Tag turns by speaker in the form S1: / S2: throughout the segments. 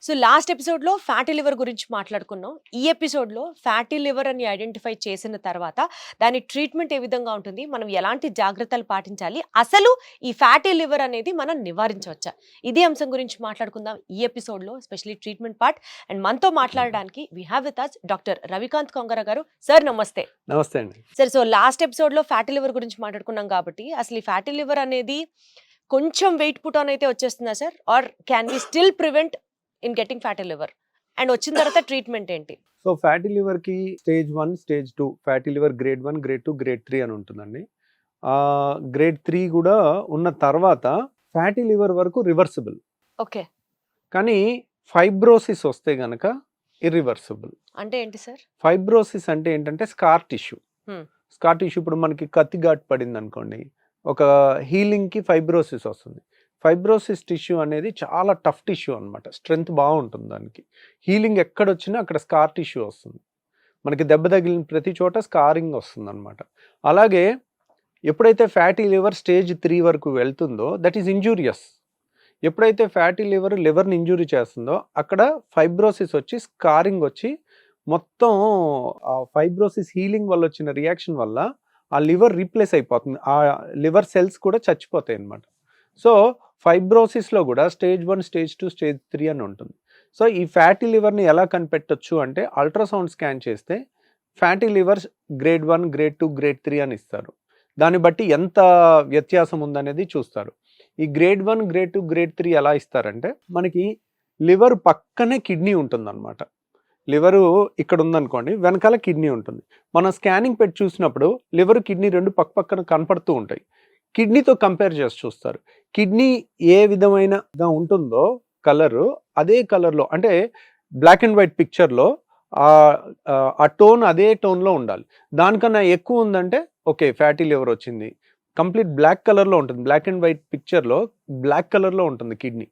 S1: So last ఎపిసోడ్‌లో fatty liver గురించి మాట్లాడుకున్నాం. ఈ ఎపిసోడ్‌లో ఫ్యాటీ లివర్ అని ఐడెంటిఫై చేసిన తర్వాత దాని ట్రీట్మెంట్ ఏ విధంగా ఉంటుంది? మనం ఎలాంటి జాగ్రత్తలు పాటించాలి? అసలు ఈ ఫ్యాటీ లివర్ అనేది మనం నివారించవచ్చా? ఇదే అంశం గురించి మాట్లాడుకుందాం ఈ ఎపిసోడ్‌లో ఎస్పెషల్లీ ట్రీట్మెంట్ పార్ట్. అండ్ మనతో మాట్లాడడానికి we have with us doctor Ravikanth Kongara గారు. సార్ నమస్తే.
S2: నమస్తే అండి.
S1: సార్ సో లాస్ట్ ఎపిసోడ్‌లో ఫ్యాటీ లివర్ గురించి మాట్లాడుకున్నాం కాబట్టి అసలు ఈ ఫ్యాటీ లివర్ అనేది కొంచెం వెయిట్ పుట్ ఆన్ అయితే వచ్చేస్తుందా sir? Or can we still prevent in getting fatty liver? And వచ్చిన తర్వాత ట్రీట్మెంట్ ఏంటి?
S2: సో ఫ్యాటీ లివర్ కి stage 1, stage 2, fatty liver grade 1, grade 2, grade 3 అని ఉంటుందండి. గ్రేడ్ 3 కూడా ఉన్న తర్వాత ఫ్యాటీ లివర్ వరకు రివర్సిబుల్.
S1: ఓకే.
S2: కానీ ఫైబ్రోసిస్ వస్తే గనక ఇర్రివర్సిబుల్.
S1: అంటే ఏంటి సార్?
S2: ఫైబ్రోసిస్ అంటే ఏంటంటే scar tissue.
S1: Hmm.
S2: Scar tissue ఇప్పుడు మనకి కత్తి ఘాటు పడింది అనుకోండి, ఒక హీలింగ్కి ఫైబ్రోసిస్ వస్తుంది. ఫైబ్రోసిస్ టిష్యూ అనేది చాలా టఫ్ టిష్యూ అనమాట. స్ట్రెంగ్త్ బాగుంటుంది దానికి. హీలింగ్ ఎక్కడొచ్చినా అక్కడ స్కార్ టిష్యూ వస్తుంది. మనకి దెబ్బ తగిలిన ప్రతి చోట స్కారింగ్ వస్తుంది అనమాట. అలాగే ఎప్పుడైతే ఫ్యాటీ లివర్ స్టేజ్ 3 వరకు వెళ్తుందో దట్ ఈస్ ఇంజూరియస్. ఎప్పుడైతే ఫ్యాటీ లివర్ని ఇంజూరీ చేస్తుందో అక్కడ ఫైబ్రోసిస్ వచ్చి స్కారింగ్ వచ్చి మొత్తం ఆ ఫైబ్రోసిస్ హీలింగ్ వల్ల వచ్చిన రియాక్షన్ వల్ల ఆ లివర్ రీప్లేస్ అయిపోతుంది. ఆ లివర్ సెల్స్ కూడా చచ్చిపోతాయి అన్నమాట. సో ఫైబ్రోసిస్లో కూడా స్టేజ్ 1, స్టేజ్ 2, స్టేజ్ 3 అని ఉంటుంది. సో ఈ ఫ్యాటీ లివర్ని ఎలా కనిపెట్టొచ్చు అంటే అల్ట్రాసౌండ్ స్కాన్ చేస్తే fatty liver grade 1, grade 2, grade 3 అని ఇస్తారు. దాన్ని బట్టి ఎంత వ్యత్యాసం ఉందనేది చూస్తారు. ఈ గ్రేడ్ 1, గ్రేడ్ 2, గ్రేడ్ 3 ఎలా ఇస్తారంటే మనకి లివర్ పక్కనే కిడ్నీ ఉంటుందన్నమాట. లివరు ఇక్కడ ఉందనుకోండి, వెనకాల కిడ్నీ ఉంటుంది. మనం స్కానింగ్ పెట్టి చూసినప్పుడు లివర్ కిడ్నీ రెండు పక్క పక్కన కనపడుతూ ఉంటాయి. కిడ్నీతో కంపేర్ చేసి చూస్తారు. కిడ్నీ ఏ విధమైనగా ఉంటుందో కలరు అదే కలర్లో, అంటే బ్లాక్ అండ్ వైట్ పిక్చర్లో ఆ టోన్ అదే టోన్లో ఉండాలి. దానికన్నా ఎక్కువ ఉందంటే ఓకే ఫ్యాటీ లివర్ వచ్చింది. కంప్లీట్ బ్లాక్ కలర్లో ఉంటుంది. బ్లాక్ అండ్ వైట్ పిక్చర్లో బ్లాక్ కలర్లో ఉంటుంది కిడ్నీ.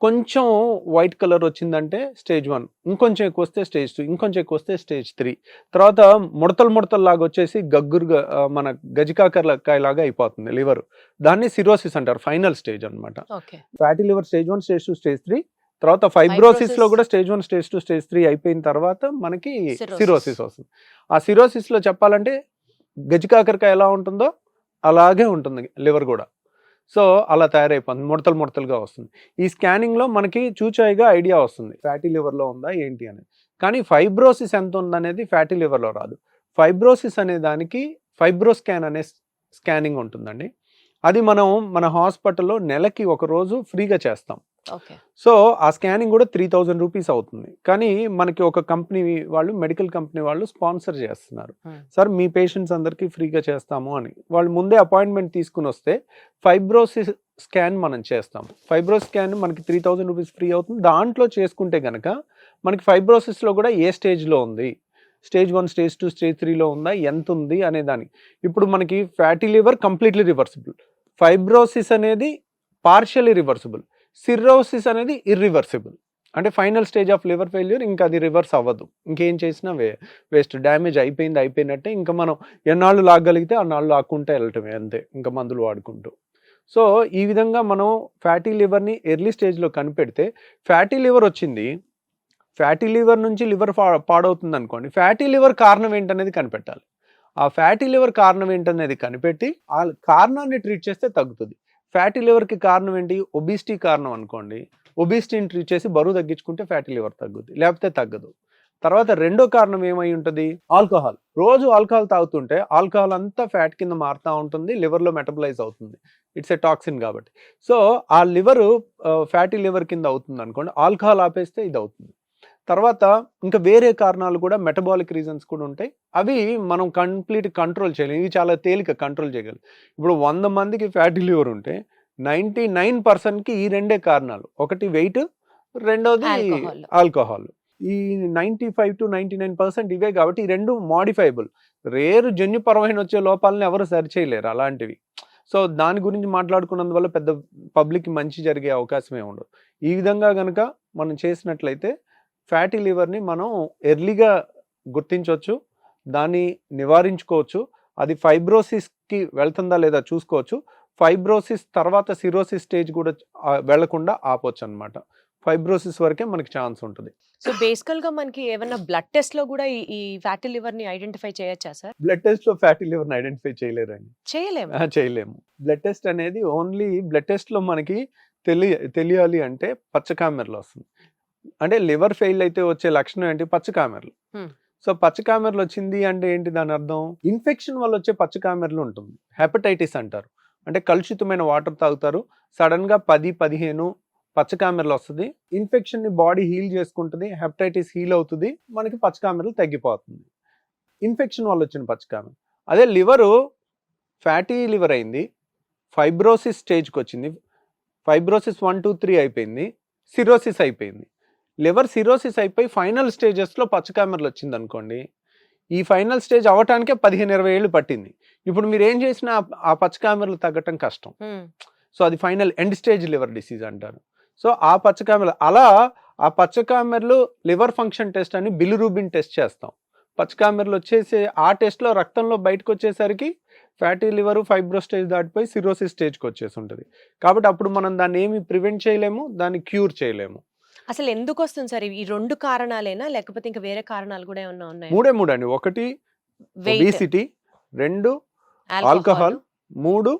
S2: కొంచెం వైట్ కలర్ వచ్చిందంటే స్టేజ్ 1, ఇంకొంచెం ఎక్కువ వస్తే స్టేజ్ 2, ఇంకొంచెం ఎక్కువ వస్తే స్టేజ్ 3. తర్వాత ముడతలు లాగా వచ్చేసి గగ్గురుగా మన గజికాకరకాయలాగా అయిపోతుంది లివర్. దాన్ని సిరోసిస్ అంటారు, ఫైనల్ స్టేజ్ అనమాట. Fatty liver stage 1, stage 2, stage 3. తర్వాత ఫైబ్రోసిస్లో కూడా స్టేజ్ 1, స్టేజ్ 2, స్టేజ్ 3 అయిపోయిన తర్వాత మనకి సిరోసిస్ వస్తుంది. ఆ సిరోసిస్లో చెప్పాలంటే గజికాకరకాయ ఎలా ఉంటుందో అలాగే ఉంటుంది లివర్ కూడా. సో అలా తయారైపోతుంది, ముడతలుగా వస్తుంది. ఈ స్కానింగ్లో మనకి చూచాయిగా ఐడియా వస్తుంది ఫ్యాటీ లివర్లో ఉందా ఏంటి అనేది. కానీ ఫైబ్రోసిస్ ఎంత ఉందనేది ఫ్యాటీ లివర్లో రాదు. ఫైబ్రోసిస్ అనే దానికి ఫైబ్రోస్కాన్ అనే స్కానింగ్ ఉంటుందండి. అది మనం మన హాస్పిటల్లో నెలకి ఒక రోజు ఫ్రీగా చేస్తాం. సో ఆ స్కానింగ్ కూడా 3000 రూపీస్ అవుతుంది. కానీ మనకి ఒక కంపెనీ వాళ్ళు, మెడికల్ కంపెనీ వాళ్ళు స్పాన్సర్ చేస్తున్నారు. సార్ మీ పేషెంట్స్ అందరికీ ఫ్రీగా చేస్తాము అని. వాళ్ళు ముందే అపాయింట్మెంట్ తీసుకుని వస్తే ఫైబ్రోసిస్ స్కాన్ మనం చేస్తాం. ఫైబ్రోస్ స్కాన్ మనకి 3000 రూపీస్ ఫ్రీ అవుతుంది. దాంట్లో చేసుకుంటే కనుక మనకి ఫైబ్రోసిస్లో కూడా ఏ స్టేజ్లో ఉంది, స్టేజ్ 1, స్టేజ్ 2, స్టేజ్ 3లో ఉందా, ఎంత ఉంది అనే దానికి. ఇప్పుడు మనకి fatty liver completely reversible, fibrosis అనేది పార్షియలీ రివర్సిబుల్, సిర్రోసిస్ అనేది ఇర్రివర్సిబుల్. అంటే final stage of liver failure, ఇంకా అది రివర్స్ అవ్వదు. ఇంకేం చేసినా వేస్ట్, డ్యామేజ్ అయిపోయినట్టే. ఇంకా మనం ఎన్నాళ్ళు లాగగలిగితే అన్నాళ్ళు లాక్కుంటే వెళ్ళటమే అంతే, ఇంకా మందులు వాడుకుంటూ. సో ఈ విధంగా మనం ఫ్యాటీ లివర్ని ఎర్లీ స్టేజ్లో కనిపెడితే, ఫ్యాటీ లివర్ వచ్చింది, ఫ్యాటీ లివర్ నుంచి లివర్ పాడవుతుంది అనుకోండి, ఫ్యాటీ లివర్ కారణం ఏంటనేది కనిపెట్టాలి. ఆ ఫ్యాటీ లివర్ కారణం ఏంటనేది కనిపెట్టి ఆ కారణాన్ని ట్రీట్ చేస్తే తగ్గుతుంది. ఫ్యాటీ లివర్కి కారణం ఏంటి? ఒబిసిటీ కారణం అనుకోండి, ఒబిసిటీని ట్రీట్ చేసి బరువు తగ్గించుకుంటే ఫ్యాటీ లివర్ తగ్గుద్ది, లేకపోతే తగ్గదు. తర్వాత రెండో కారణం ఏమై ఉంటుంది? ఆల్కహాల్. రోజు ఆల్కహాల్ తాగుతుంటే ఆల్కహాల్ అంతా ఫ్యాట్ కింద మారుతూ ఉంటుంది, లివర్లో మెటబలైజ్ అవుతుంది. ఇట్స్ ఎ టాక్సిన్ కాబట్టి. సో ఆ లివరు ఫ్యాటీ లివర్ కింద అవుతుంది అనుకోండి, ఆల్కహాల్ ఆపేస్తే ఇది అవుతుంది. తర్వాత ఇంకా వేరే కారణాలు కూడా, మెటబాలిక్ రీజన్స్ కూడా ఉంటాయి. అవి మనం కంప్లీట్ కంట్రోల్ చేయలేం. ఇవి చాలా తేలిక కంట్రోల్ చేయగలం. ఇప్పుడు 100 మందికి ఫ్యాటీ లివర్ ఉంటే 99%కి ఈ రెండే కారణాలు. ఒకటి వెయిట్, రెండోది ఆల్కహాల్. ఈ 95 to 99% ఇవే కాబట్టి ఈ రెండు మోడిఫైబుల్. జన్యుపరమైన వచ్చే లోపాలను ఎవరు సరిచేయలేరు అలాంటివి. సో దాని గురించి మాట్లాడుకున్నందువల్ల పెద్ద పబ్లిక్కి మంచి జరిగే అవకాశమే ఉండదు. ఈ విధంగా కనుక మనం చేసినట్లయితే ఫ్యాటీ లివర్ని మనం ఎర్లీగా గుర్తించవచ్చు, దాన్ని నివారించుకోవచ్చు. అది ఫైబ్రోసిస్కి వెళ్తుందా లేదా చూసుకోవచ్చు. ఫైబ్రోసిస్ తర్వాత సిరోసిస్ స్టేజ్ కూడా వెళ్లకుండా ఆపొచ్చు అనమాట. ఫైబ్రోసిస్ వరకే మనకి ఛాన్స్ ఉంటుంది.
S1: సో బేసికల్ గా మనకి ఏమైనా బ్లడ్ టెస్ట్ లో కూడా ఈ ఫ్యాటీ లివర్ ని ఐడెంటిఫై చేయొచ్చా సార్?
S2: బ్లడ్ టెస్ట్‌లో ఫ్యాటీ లివర్‌ని ఐడెంటిఫై చేయలేరండి.
S1: చేయలేము.
S2: చేయలేము. బ్లడ్ టెస్ట్ అనేది ఓన్లీ బ్లడ్ టెస్ట్‌లో మనకి తెలియాలి అంటే పచ్చ కామెర్లు వస్తుంది. అంటే లివర్ ఫెయిల్ అయితే వచ్చే లక్షణం ఏంటి? పచ్చ కామెర్లు. సో పచ్చ కామెర్లు వచ్చింది అంటే ఏంటి దాని అర్థం? ఇన్ఫెక్షన్ వల్ల వచ్చే పచ్చ కామెర్లు ఉంటుంది. హెపటైటిస్ అంటారు. అంటే కలుషితమైన వాటర్ తాగుతారు. సడన్ గా 10-15 పచ్చ కామెర్లు వస్తుంది. ఇన్ఫెక్షన్ ని బాడీ హీల్ చేసుకుంటుంది. హెపటైటిస్ హీల్ అవుతుంది. మనకి పచ్చ కామెర్లు తగ్గిపోతుంది. ఇన్ఫెక్షన్ వల్ల వచ్చిన పచ్చ కామెర్లు. అదే లివరు ఫ్యాటీ లివర్ అయింది. ఫైబ్రోసిస్ స్టేజ్కి వచ్చింది. ఫైబ్రోసిస్ 1, 2, 3 అయిపోయింది. సిరోసిస్ అయిపోయింది. లివర్ సిరోసిస్ అయిపోయి ఫైనల్ స్టేజెస్లో పచ్చ కామెర్లు వచ్చింది అనుకోండి. ఈ ఫైనల్ స్టేజ్ అవటానికే 15-20 ఏళ్ళు పట్టింది. ఇప్పుడు మీరు ఏం చేసినా ఆ పచ్చ కామెర్లు తగ్గటం కష్టం. సో అది final end stage liver disease అంటారు. సో ఆ పచ్చ కామెర్లు అలా ఆ పచ్చ కామెర్లు లివర్ ఫంక్షన్ టెస్ట్ అని బిలిరూబిన్ టెస్ట్ చేస్తాం. పచ్చ కామెర్లు వచ్చేసి ఆ టెస్ట్లో రక్తంలో బయటకు వచ్చేసరికి ఫ్యాటీ లివర్ ఫైబ్రో స్టేజ్ దాటిపోయి సిరోసిస్ స్టేజ్కి వచ్చేసి ఉంటుంది. కాబట్టి అప్పుడు మనం దాన్ని ఏమి ప్రివెంట్ చేయలేము, దాన్ని క్యూర్ చేయలేము.
S1: అసలు ఎందుకు వస్తుంది సార్ ఈ 2 కారణాలేనా లేకపోతే ఇంకా వేరే కారణాలు కూడా ఏమన్నా ఉన్నాయా?
S2: మూడే అండి. 1 ఒబేసిటీ, 2 ఆల్కహాల్, 3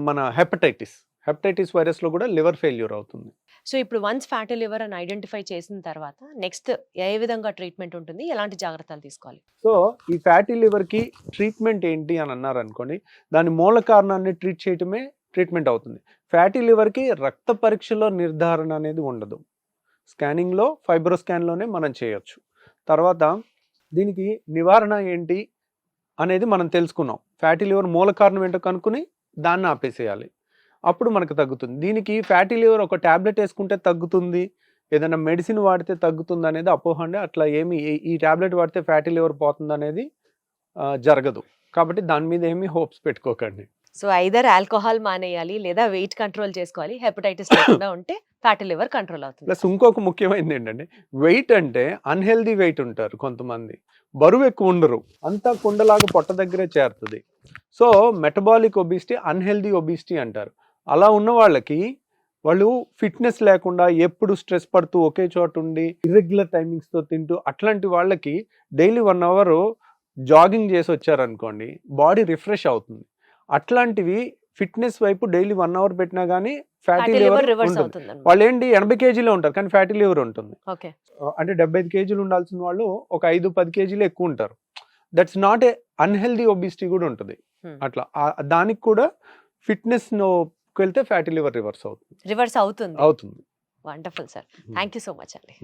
S2: మన హెపటైటిస్ వైరస్ లో కూడా లివర్ ఫెయిల్యూర్ అవుతుంది.
S1: సో ఇప్పుడు వన్స్ ఫ్యాటీ లివర్ అని ఐడెంటిఫై చేసిన తర్వాత నెక్స్ట్ ఏ విధంగా ట్రీట్మెంట్ ఉంటుంది, ఎలాంటి జాగ్రత్తలు తీసుకోవాలి?
S2: సో ఈ ఫ్యాటీ లివర్ కి ట్రీట్మెంట్ ఏంటి అని అన్నారు అనుకోండి, దాని మూల కారణాన్ని ట్రీట్ చేయటమే ట్రీట్మెంట్ అవుతుంది. ఫ్యాటీ లివర్ కి రక్త పరీక్షలో నిర్ధారణ అనేది ఉండదు. స్కానింగ్ లో ఫైబ్రో స్కాన్ లోనే మనం చేయొచ్చు. తర్వాత దీనికి నివారణ ఏంటి అనేది మనం తెలుసుకున్నాం. ఫ్యాటీ లివర్ మూల కారణం ఏంటో కనుక్కుని దాన్ని ఆపేసేయాలి. అప్పుడు మనకు తగ్గుతుంది. దీనికి ఫ్యాటీ లివర్ ఒక టాబ్లెట్ వేసుకుంటే తగ్గుతుంది, ఏదైనా మెడిసిన్ వాడితే తగ్గుతుంది అనేది అపోహ అండి. అట్లా ఏమి ఈ టాబ్లెట్ వాడితే ఫ్యాటీ లివర్ పోతుంది అనేది జరగదు. కాబట్టి దాని మీద ఏమి హోప్స్ పెట్టుకోకండి.
S1: సో ఐదర్ ఆల్కహాల్ మానేయాలి లేదా వెయిట్ కంట్రోల్ చేసుకోవాలి. హెపటైటిస్ లేకుండా ఉంటే ఫ్యాటీ లివర్ కంట్రోల్ అవుతుంది.
S2: ప్లస్ ఇంకొక ముఖ్యమైనది ఏంటంటే వెయిట్ అంటే అన్హెల్దీ వెయిట్ ఉంటారు కొంతమంది, బరువు ఎక్కువ ఉండరు, అంతా కుండలాగా పొట్ట దగ్గరే చేరుతుంది. So metabolic obesity, unhealthy obesity అంటారు. అలా ఉన్న వాళ్ళకి వాళ్ళు ఫిట్నెస్ లేకుండా ఎప్పుడు స్ట్రెస్ పడుతూ ఒకే చోట ఉండి ఇర్రెగ్యులర్ టైమింగ్స్తో తింటూ అట్లాంటి వాళ్ళకి డైలీ 1 అవర్ జాగింగ్ చేసి వచ్చారనుకోండి, బాడీ రిఫ్రెష్ అవుతుంది. అట్లాంటివి ఫిట్నెస్ వైపు డైలీ 1 అవర్ పెట్టినా కానీ ఫ్యాటీ లివర్ ఉంటుంది. వాళ్ళు ఏంటి 80 కేజీలో ఉంటారు కానీ ఫ్యాటీ లివర్ ఉంటుంది. అంటే 75 కేజీలు ఉండాల్సిన వాళ్ళు ఒక 5-10 కేజీలు ఎక్కువ ఉంటారు. That's not a unhealthy obesity కూడా ఉంటుంది. అట్లా దానికి కూడా ఫిట్నెస్ వెళ్తే ఫ్యాటీ లివర్ రివర్స్ అవుతుంది.
S1: Wonderful sir, thank you so much అండి.